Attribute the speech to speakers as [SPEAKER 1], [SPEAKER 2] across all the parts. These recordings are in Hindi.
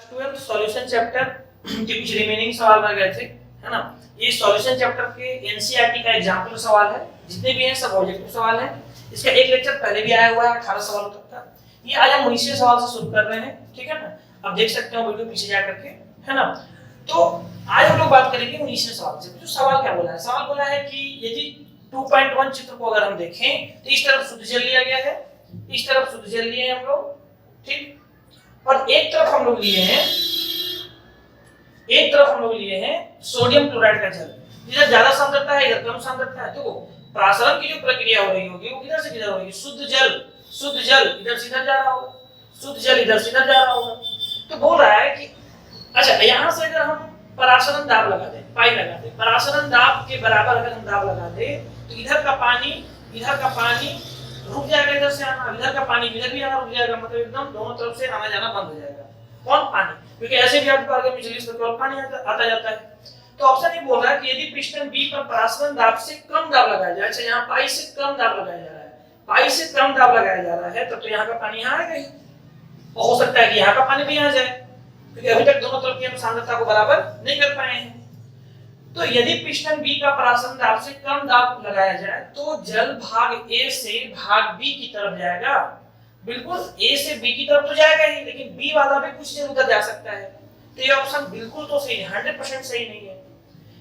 [SPEAKER 1] 12 सॉल्यूशन चैप्टर के कुछ रिमेनिंग सवाल रह गए थे, है ना। ये सॉल्यूशन चैप्टर के एनसीईआरटी का एग्जांपल सवाल है, जितने भी हैं सब ऑब्जेक्टिव सवाल हैं। इसका एक लेक्चर पहले भी आया हुआ है 18 सवालों तक का। ये आज हम 19वें सवाल से शुरू कर रहे हैं, ठीक है ना। आप देख सकते हो वीडियो पीछे जा करके, है ना। तो आज हम लोग बात करेंगे 19वें सवाल से। जो सवाल क्या बोला है, सवाल बोला है कि यदि 2.1 चित्र को अगर हम देखें तो इस तरफ शुद्ध जल लिया गया है, इस तरफ शुद्ध जल लिए हैं हम लोग, ठीक। और एक तरफ हम लोग लिए हैं, एक तरफ हम लोग लिए हैं सोडियम क्लोराइड का जल। इधर ज्यादा सांद्रता है, इधर कम सांद्रता है। तो प्रासरण की जो प्रक्रिया हो रही होगी वो किधर से किधर होगी, शुद्ध जल इधर से इधर जा रहा होगा, शुद्ध जल इधर से इधर जा रहा होगा। तो बोल रहा है कि अच्छा यहां से अगर हम परासरण दाब लगा दें, पाई लगा दें, परासरण दाब के बराबर अगर हम दाब लगा दें तो इधर का पानी रुक जाएगा, इधर से आना, इधर का पानी इधर भी आना रुक जाएगा, मतलब एकदम दोनों तरफ से आना जाना बंद हो जाएगा। कौन? पानी, क्योंकि ऐसे भी आपको आगे में जलीय केवल पानी आता जाता है। तो ऑप्शन ये बोल रहा है कि यदि पिस्टन बी पर परासरण दाब से कम दाब लगाया जाए, अच्छा यहाँ पाई से कम दाब लगाया जा रहा है, पाई से कम दाब लगाया जा रहा है, तब तो यहाँ का पानी यहाँ आएगा ही। हो सकता है कि यहाँ का पानी भी यहाँ जाए, क्योंकि अभी तक दोनों तरफ की हम सांद्रता को बराबर नहीं कर पाए हैं। तो यदि पिस्टन बी का परासरण दाब से कम दाब लगाया जाए तो जल भाग ए से भाग बी की तरफ जाएगा। बिल्कुल ए से बी की तरफ तो जाएगा ही, लेकिन बी वाला भी कुछ देर उधर जा सकता है। तो ये ऑप्शन बिल्कुल तो सही नहीं, 100% सही नहीं है।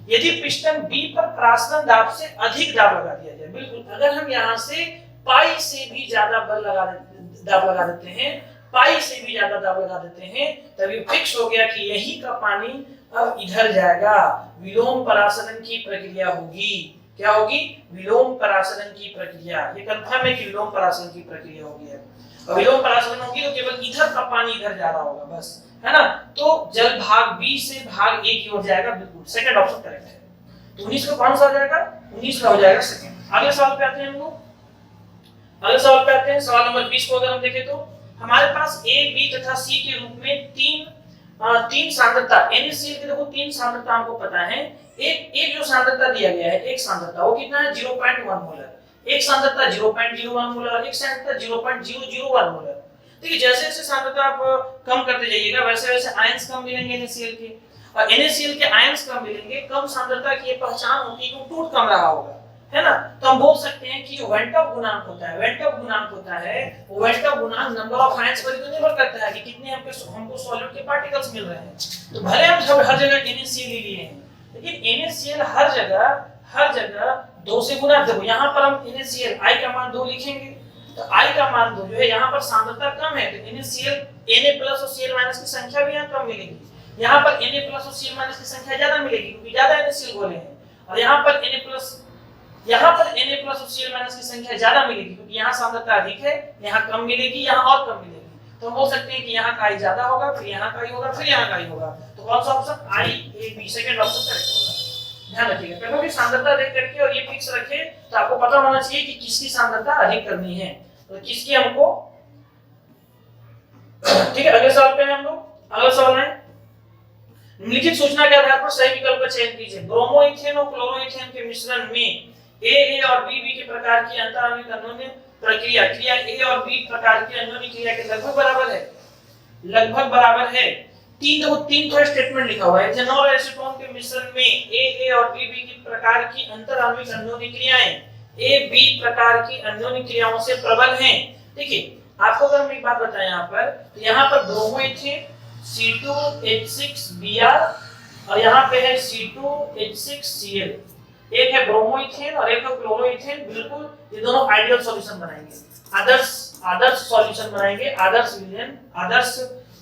[SPEAKER 1] यदि पिस्टन बी पर परासरण दाब से अधिक दाब लगा दिया जाए, बिल्कुल अगर हम यहाँ से पाई से भी ज्यादा दाब लगा देते हैं, पाई से भी ज्यादा दाब लगा देते हैं, तभी फिक्स हो गया कि यही का पानी अब इधर जाएगा। विलोम परासरण की प्रक्रिया होगी। क्या होगी? विलोम परासरण की प्रक्रिया। ये कंफर्म है कि विलोम परासरण की प्रक्रिया होगी। और विलोम परासरण होगी तो केवल इधर का पानी इधर जा रहा होगा बस, है ना। तो जल भाग बी से भाग ए की ओर जाएगा, बिल्कुल सेकंड ऑप्शन करेक्ट है। तो 19 का कौन सा हो जाएगा? 19 का हो जाएगा सेकंड। अगले सवाल पे आते हैं हम लोग, अगले सवाल पे आते हैं। सवाल नंबर 20 को अगर हम देखें तो हमारे पास ए, बी तथा सी के रूप में तीन सांद्रता NaCl के, देखो तीन सांद्रता हमको पता है। एक जो सांद्रता दिया गया है, एक सांद्रता वो कितना है 0.1 मोलर, एक सांद्रता 0.01 मोलर, एक सांद्रता 0.001 मोलर। देखिए जैसे जैसे सांद्रता आप कम करते जाइएगा वैसे वैसे आयंस कम मिलेंगे NaCl के, और NaCl के आयंस कम मिलेंगे। कम सांद्रता की ये पहचान होती है कि टूट कम रहा होगा, है ना। तो हम बोल सकते हैं कि जो वेंट ऑफ गुणांक होता है, वेंट ऑफ गुणांक होता है, वो वेंट ऑफ गुणांक नंबर ऑफ आयंस पर तो निर्भर करता है कि कितने हमको सॉल्यूट के पार्टिकल्स मिल रहे हैं। तो भले हम हर जगह NaCl ले लिए हैं, लेकिन NaCl हर जगह 2 से गुना। देखो यहाँ पर हम NaCl I का मान 2 लिखेंगे, तो I का मान 2 जो है, यहाँ पर सांद्रता कम है तो NaCl Na+ और Cl- की संख्या भी यहाँ कम मिलेगी। यहाँ पर Na+ और Cl- की संख्या ज्यादा मिलेगी क्योंकि ज्यादा NaCl घोले हैं, और यहाँ पर Na+ और Cl- की संख्या ज्यादा मिलेगी क्योंकि यहाँ सांद्रता अधिक है, यहाँ कम मिलेगी, यहाँ और कम मिलेगी। तो हम बोल सकते हैं कि यहाँ का I ज्यादा होगा, फिर यहाँ का I होगा, फिर यहाँ का I होगा। तो कौन सा option? I, A, B second option correct होगा। ध्यान रखिएगा, कभी भी सांद्रता देख करके और ये फिक्स रखे तो आपको पता होना चाहिए कि किसकी सांद्रता अधिक करनी है, तो किसकी हमको, ठीक है। अगले सवाल पे हम लोग, अगला सवाल है निम्नलिखित सूचना के आधार पर सही विकल्प का चयन कीजिए। ब्रोमो ईथेन और क्लोरो ईथेन के मिश्रण में A और B के प्रकार की अंतराणविक अन्योन्य प्रक्रिया A और B प्रकार की अन्योन्य क्रिया के लगभग बराबर है। तीन तो स्टेटमेंट लिखा हुआ है। इथेनॉल और एसीटोन के मिश्रण में A और B की प्रकार की अंतराणविक अन्योन्य क्रियाएं A B प्रकार की अन्योन्य क्रियाओं से प्रबल हैं। देखिए आपको अगर हम एक बात बताएं, यहाँ पर ब्रोमो ईथेन C2H6Br और यहाँ पे है C2H6Cl। एक है ब्रोमो ईथेन और एक है क्लोरो ईथेन। बिल्कुल ये दोनों आइडियल सॉल्यूशन बनाएंगे, आदर्श सॉल्यूशन बनाएंगे, आदर्श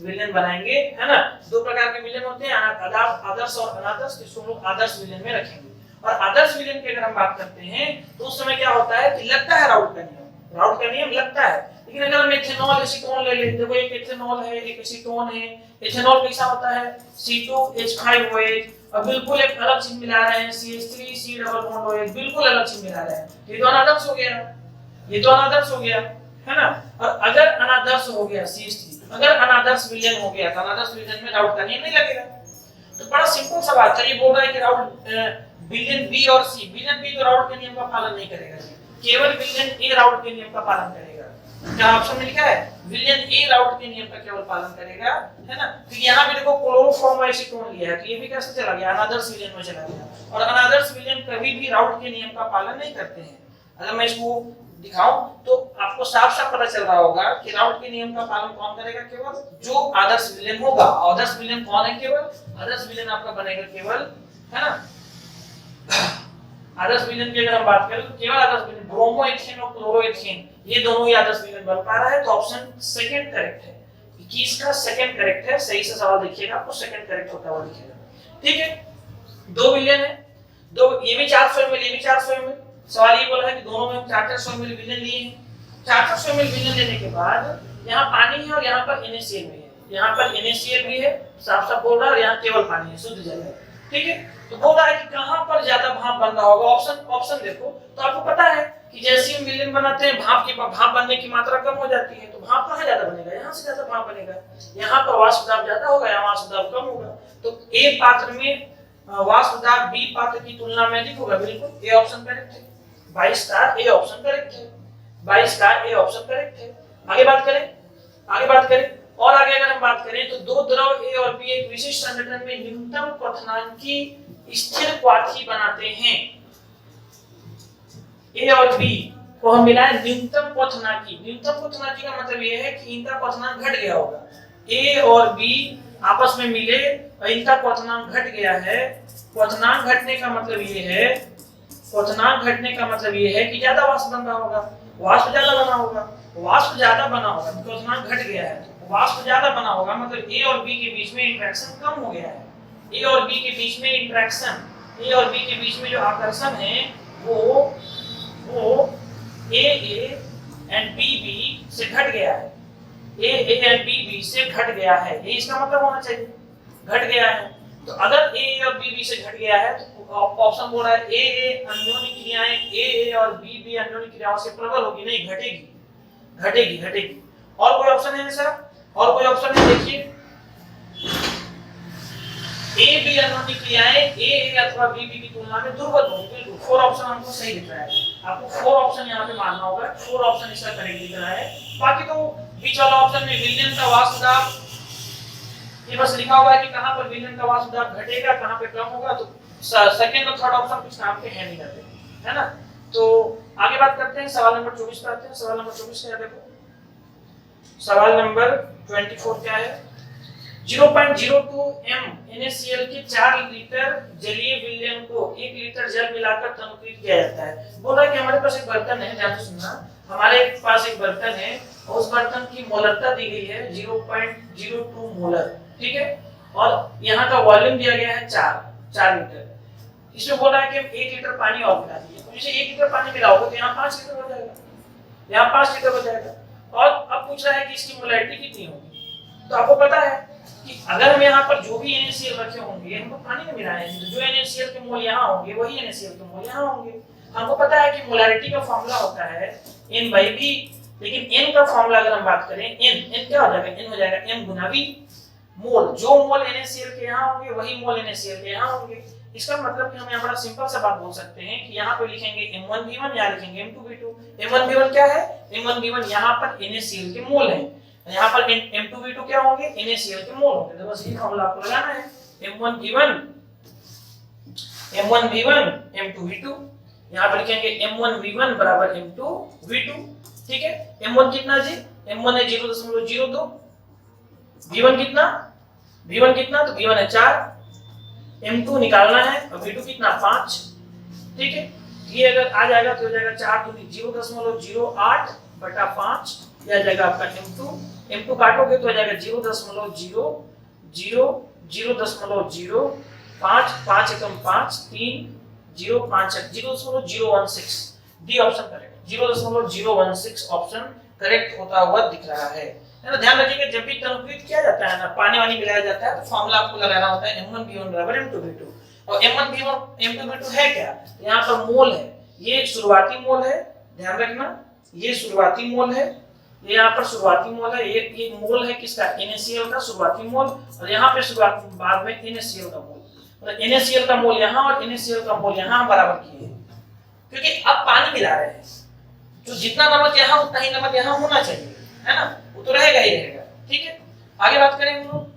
[SPEAKER 1] विलयन बनाएंगे, है ना। 2 प्रकार के विलयन होते हैं, आदर्श और अनादर्श, इसको हम लोग आदर्श विलयन में रखेंगे। और आदर्श विलयन की अगर हम बात करते हैं तो उस समय क्या होता है कि लगता है राउट का नियम लगता है, लेकिन अगर हम इथेनॉल एसीटोन ले लेते, देखो एक इथेनॉल है एक एसीटोन है। इथेनॉल कैसा होता है C2H5OH, और बिल्कुल एक अलग चीज मिला रहे हैं CH3C डबल बॉन्ड OH, बिल्कुल अलग चीज मिला रहे हैं। ये तो अनादर्श हो गया, है ना। और अगर अनादर्श हो गया CH3, अगर अनादर्श विलयन हो गया तो अनादर्श विलयन में राउट का नियम नहीं लगेगा। तो बड़ा सिंपल सा बात है। ये बोल रहा है कि राउट विलयन B और C, विलयन B तो राउट के नियम का पालन नहीं करेगा, केवल विलयन A राउट के नियम का पालन करेगा। क्या ऑप्शन में लिखा है विलियन ए राउट के नियम का केवल पालन करेगा, है ना। तो यहाँ पे देखो क्लोरोफॉर्म एसीटोन लिया है, तो ये भी कैसे चला गया, अनदर्स विलियन में चला गया। और अनदर्स विलियन कभी भी राउट के नियम का पालन नहीं करते हैं। अगर मैं इसको दिखाऊं तो आपको साफ साफ पता चल रहा होगा कि राउट के नियम का पालन कौन करेगा, केवल जो आदर्श विलेन होगा। आदर्श विलेन कौन है, केवल आदर्श विलेन आपका बनेगा केवल, है ना। आदर्श विलेन की अगर हम बात करें तो केवल आदर्श विलेन ब्रोमो एथेन और क्लोरो एथेन, ये दोनों ही आदर्श विलेन बन पा रहा है। तो ऑप्शन सेकंड करेक्ट है, 21 का सेकंड करेक्ट है। सही से सवाल देखिएगा, आपको सेकंड करेक्ट होता हुआ दिखेगा। ठीक है, 2 विलेन है, दो ये भी 400 ml, ये भी 400 ml। सवाल ये बोला है कि दोनों में हम 400 ml विलेन लिए हैं। 400 ml विलेन लेने के बाद यहाँ पानी है और यहाँ पर NaCl भी है, यहाँ पर NaCl भी है, साफ साफ बोल रहा है, और यहाँ केवल पानी है, शुद्ध जल है। ठीक है, तो बोल रहा है कि कहाँ पर ज्यादा भाप बन रहा होगा। ऑप्शन देखो, तो आपको पता है कि जैसे हम विलेन बनाते हैं भाप बनने की मात्रा कम हो जाती है, तो भाप कहाँ ज्यादा बनेगा, यहाँ से ज्यादा भाप बनेगा। यहाँ पर वाष्प दाब ज्यादा होगा, यहाँ वाष्प दाब कम होगा। तो ए पात्र में वाष्प दाब बी पात्र की तुलना में अधिक होगा, बिल्कुल ए ऑप्शन करेक्ट है। 22 का ए ऑप्शन करेक्ट है, 22 का ए ऑप्शन करेक्ट है। आगे बात करें और आगे अगर हम बात करें तो दो द्रव ए और बी एक विशिष्ट संगठन में न्यूनतम क्वथनांकी स्थिर क्वाथी बनाते हैं। ए और बी को हम मिलाएं न्यूनतम क्वथनांकी। न्यूनतम क्वथनांकी का मतलब यह है कि इनका क्वथनांक घट गया होगा। ए और बी आपस में मिले और इनका क्वथनांक घट गया है। क्वथनांक घटने का मतलब ये है कि ज्यादा वाष्प बन रहा होगा, वाष्प ज्यादा बना होगा, क्वथनांक घट गया है, तो वाष्प ज्यादा बना होगा, मतलब ए और बी के बीच में इंटरेक्शन कम हो गया है। ए और बी के बीच में जो आकर्षण है वो ए एंड बी से घट गया है। ए एंड बी से घट गया है, ये इसका मतलब होना चाहिए, घट गया है। तो अगर ए और बी से घट गया है तो ऑप्शन बोल रहा है ए अन्योन्य क्रियाएं ए और बी अन्योन्य क्रियाओं से प्रबल होगी, नहीं घटेगी। और कोई ऑप्शन है सर? और कोई ऑप्शन है, देखिए ए बी अन्योन्य क्रियाएं ए अथवा बी की तुलना में दुर्बल होगी। बिल्कुल 4 ऑप्शन हमको सही दिख रहा है, आपको 4 ऑप्शन यहाँ पे मानना होगा। 4 ऑप्शन इसका करेक्ट दिख रहा है। बाकी तो बीच वाला ऑप्शन में विलियन का वाष्प दाब, ये बस लिखा हुआ है कि कहां पर विलियन का वाष्प दाब घटेगा, कहां पे कम होगा। तो सेकंड और थर्ड ऑप्शन कुछ काम के है नहीं करते, है ना। तो आगे बात करते हैं, सवाल नंबर 24 पे आते हैं। सवाल नंबर 24 क्या है, देखो सवाल नंबर 24 क्या है। 0.02 m NaCl के 4 लीटर जलीय विलयन को 1 लीटर जल मिलाकर तनुकृत किया जाता है। बोल रहा है कि हमारे पास एक बर्तन है, ध्यान से सुनना, हमारे पास एक बर्तन है और उस बर्तन की मोलरता दी गई है 0.02 मोलर, ठीक है, और यहाँ का वॉल्यूम दिया गया है 4 लीटर। इसमें बोल रहा है कि हम 1 लीटर पानी और मिला दिए, तो जैसे 1 लीटर पानी मिलाओगे तो यहाँ 5 लीटर हो जाएगा, यहाँ 5 लीटर हो जाएगा। और अब पूछ रहा है कि इसकी मोलैरिटी कितनी होगी। तो आपको पता है कि अगर हम यहाँ पर जो भी NaCl रखे होंगे, हम तो पानी में मिलाए हैं, तो जो NaCl के मोल यहाँ होंगे वही NaCl के मोल यहाँ होंगे। हमको पता है कि मोलैरिटी का फॉर्मूला होता है N/V, लेकिन N का फॉर्मूला अगर हम बात करें, N क्या हो जाएगा, N हो जाएगा M गुना V। मोल, जो मोल NaCl के यहाँ होंगे वही मोल NaCl के यहाँ होंगे। इसका मतलब कि हम यहाँ बड़ा सिंपल सा बात बोल सकते हैं कि यहाँ पे लिखेंगे M1V1, यहाँ लिखेंगे M2V2। M1V1 क्या है, M1V1 यहाँ पर NaCl के मोल है, यहाँ पर M2V2 क्या होंगे, NaCl के मोल होंगे। तो बस ये फॉर्मूला आपको लगाना है, M1V1 M2V2। यहाँ पर लिखेंगे M1V1 बराबर M2V2, ठीक है। M1 कितना जी, M1 है 0.02, V1 कितना, तो V1 है 4, M2 निकालना है और V2 कितना 5, ठीक है। ये अगर आ जाएगा तो हो जाएगा 4 दूनी 0.08 बटा 5, यह आ जाएगा आपका M2 काटोगे तो आ जाएगा 0.05, 5 एकम 5, 3 0 5 0.016, D option correct, 0.016 option correct होता हुआ दिख रहा है ना। ध्यान रखिएगा जब भी तनुकृत किया जाता है ना, पानी वानी मिलाया जाता है, तो फॉर्मूला आपको लगाना होता है M1V1 बराबर M2V2। और M1V1 M2V2 है क्या, यहाँ पर मोल है, ये शुरुआती मोल है, ध्यान रखना, ये शुरुआती मोल है, ये यहाँ पर शुरुआती मोल है, ये मोल है किसका, NaCl का शुरुआती मोल, और यहाँ पे शुरुआत बाद में NaCl का मोल, मतलब NaCl का मोल यहाँ और NaCl का मोल यहाँ बराबर किए हैं, क्योंकि अब पानी मिला रहे हैं। जो जितना नमक यहाँ उतना ही नमक यहाँ होना चाहिए, है ना, वो तो रहेगा ही रहेगा। ठीक है, आगे बात करेंगे हम लोग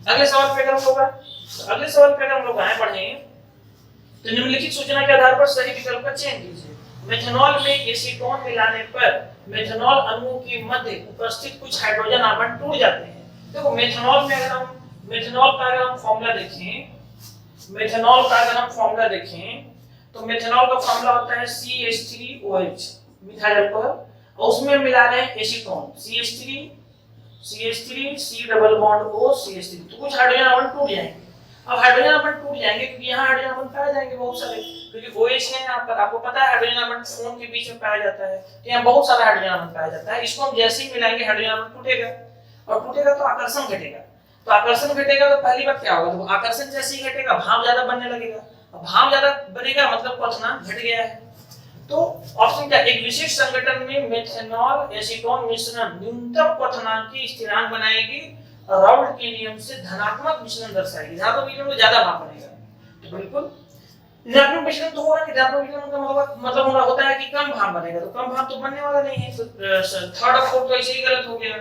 [SPEAKER 1] अगले सवाल पे। अगर हम लोग अगले सवाल पे अगर हम लोग आए बढ़े तो निम्नलिखित सूचना के आधार पर सही विकल्प का चयन कीजिए। मेथनॉल में एसीटोन मिलाने पर मेथनॉल अणुओं के मध्य उपस्थित कुछ हाइड्रोजन आवन टूट जाते हैं। देखो मेथनॉल में अगर हम मेथनॉल का अगर हम फॉर्मूला देखें, मेथनॉल का अगर हम फॉर्मूला देखें तो मेथनॉल का फॉर्मूला होता है CH3OH मिथाइल अल्कोहल, और उसमें मिला रहे हैं acetone CH3 C double bond O CH3, तो कुछ हाइड्रोजन आवन टूट जाएंगे। अब हाइड्रोजन आवन टूट जाएंगे क्योंकि यहाँ हाइड्रोजन आवन पाए जाएंगे बहुत सारे, क्योंकि OH है यहाँ पर, आपको पता है हाइड्रोजन आवन फोन के बीच में पाया जाता है, तो यहाँ बहुत सारा हाइड्रोजन आवन पाया जाता है। इसको हम जैसे ही मिलाएंगे हाइड्रोजन आवन टूटेगा, और टूटेगा तो आकर्षण घटेगा, तो आकर्षण घटेगा तो पहली बात क्या होगा, तो आकर्षण जैसे ही घटेगा भाप ज्यादा बनने लगेगा, अब भाप ज्यादा बनेगा मतलब क्वथनांक घट गया है। तो ऑप्शन क्या, एक विशेष संगठन में मेथनॉल एसीटोन मिश्रण न्यूनतम क्वथनांक की स्थिरांक बनाएगी, राउल्ट के नियम से धनात्मक मिश्रण दर्शाएगी, धनात्मक मिश्रण में ज्यादा भाप बनेगा। तो बिल्कुल ऋणात्मक मिश्रण तो होगा, ऋणात्मक मिश्रण का मतलब होता है कि कम भाप बनेगा, तो कम भाप तो बनने वाला नहीं है। तो थर्ड और फोर्थ तो ऐसे ही गलत हो गया।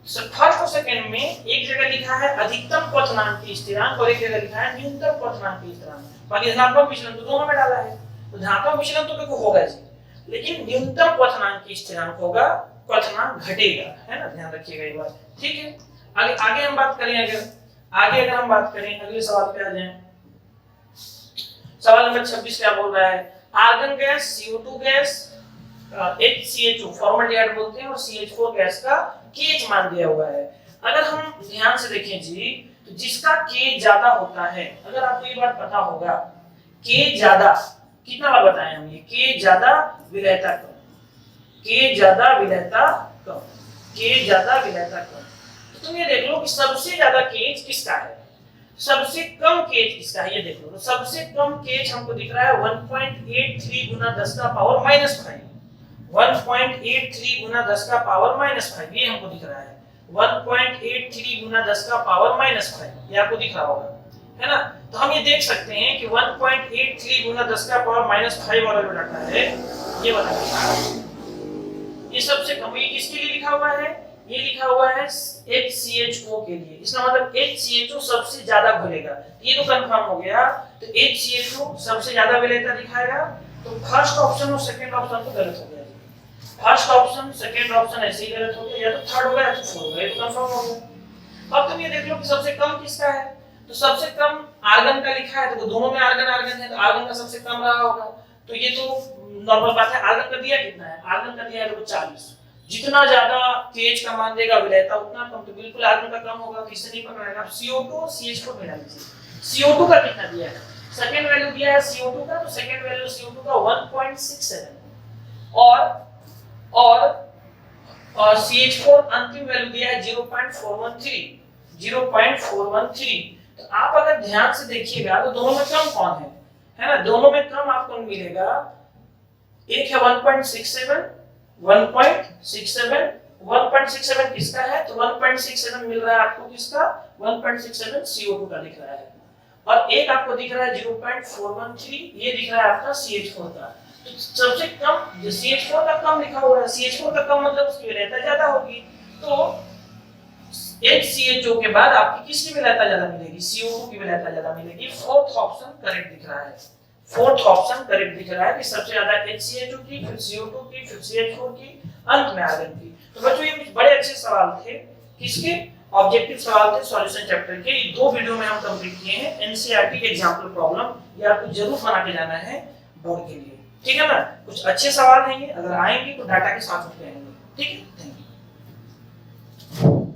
[SPEAKER 1] फर्स्ट और सेकंड में एक जगह लिखा है अधिकतम क्वथनांक की स्थिरांक और एक जगह लिखा है न्यूनतम क्वथनांक की स्थिरांक, बाकी धनात्मक मिश्रण तो दोनों में डाला है। तो धनात्मक मिश्रण तो देखो होगा जी, लेकिन न्यूनतम क्वथनांक की स्थिरांक होगा, क्वथनांक घटेगा, है ना, ध्यान रखिएगा ये बात। ठीक है, आगे हम बात करें, अगर हम बात करें अगले सवाल पे आ जाएं। सवाल नंबर 26 क्या बोल रहा है, argon gas, CO2 gas, HCHO formaldehyde बोलते हैं, और CH4 गैस का KH मान दिया हुआ है। अगर हम ध्यान से देखें जी, तो जिसका K ज्यादा होता है, अगर आपको ये बात पता होगा, K ज्यादा, कितना बार बताएं हम ये, K ज्यादा विलयता कम, K ज्यादा विलयता कम, K ज्यादा विलयता कम। तो तुम ये देख लो कि सबसे ज्यादा KH किसका है, सबसे कम KH किसका है, ये देख लो। तो सबसे कम KH हमको दिख रहा है 1.83 गुना 10 का पावर -5, 1.83 गुना 10 का पावर -5, ये हमको दिख रहा है 1.83 गुना 10 का पावर -5, ये आपको दिख रहा होगा, है ना। तो हम ये देख सकते हैं कि 1.83 गुना 10 का पावर -5 वाला जो डाटा है, ये वाला ये सबसे कम, ये किसके लिए लिखा हुआ है, ये लिखा हुआ है HCHO के लिए। इसका मतलब HCHO सबसे ज्यादा घुलेगा, ये तो कंफर्म हो गया। तो HCHO सबसे ज्यादा विलेयता दिखाएगा, तो फर्स्ट ऑप्शन और सेकंड ऑप्शन तो गलत हो गया। फर्स्ट ऑप्शन सेकंड ऑप्शन ऐसे ही गलत हो गया, या तो थर्ड होगा या तो फोर्थ होगा, ये तो कंफर्म हो गया। अब तुम ये देख लो कि सबसे कम किसका है, तो सबसे कम आर्गन का लिखा है, तो दोनों में आर्गन है, तो आर्गन का सबसे कम रहा होगा। तो ये तो नॉर्मल बात है। आर्गन का दिया कितना है, आर्गन का दिया है 40, जितना ज्यादा KH का मान देगा विलयता उतना कम, तो बिल्कुल आर्गन का कम होगा, किससे नहीं पकड़ेगा। अब CO2 और CH4 मिला लीजिए। CO2 का कितना दिया है, सेकंड वैल्यू दिया है CO2 का, तो सेकंड वैल्यू CO2 का 1.67, और CH4 अंतिम वैल्यू दिया है 0.413। तो आप अगर ध्यान से देखिएगा तो दोनों में कम कौन है ना, दोनों में कम आपको मिलेगा, एक है 1.67 किसका है, तो 1.67 मिल रहा है आपको किसका, 1.67 CO2 का दिख रहा है, और एक आपको दिख रहा है 0.413, ये दिख रहा है आपका CH4 का। तो सबसे कम जो CH4 का कम लिखा हुआ है, CH4 का कम मतलब उसकी विलयता ज्यादा होगी, तो HCHO के बाद आपकी किसकी विलयता ज्यादा मिलेगी, CO2 की विलयता ज्यादा मिलेगी। फोर्थ ऑप्शन करेक्ट दिख रहा है, फोर्थ ऑप्शन करेक्ट दिख रहा है कि सबसे ज्यादा HCHO की, फिर CO2 की, फिर CH4 की, अंत में आर्गन की। तो बच्चों ये कुछ बड़े अच्छे सवाल थे, किसके, ऑब्जेक्टिव सवाल थे सॉल्यूशन चैप्टर के। ये 2 वीडियो में हम कंप्लीट किए हैं। NCERT के एग्जांपल प्रॉब्लम ये आपको जरूर बना के जाना है बोर्ड के लिए, ठीक है ना। कुछ अच्छे सवाल हैं, अगर आएंगे तो डाटा के साथ उठ के आएंगे, ठीक है।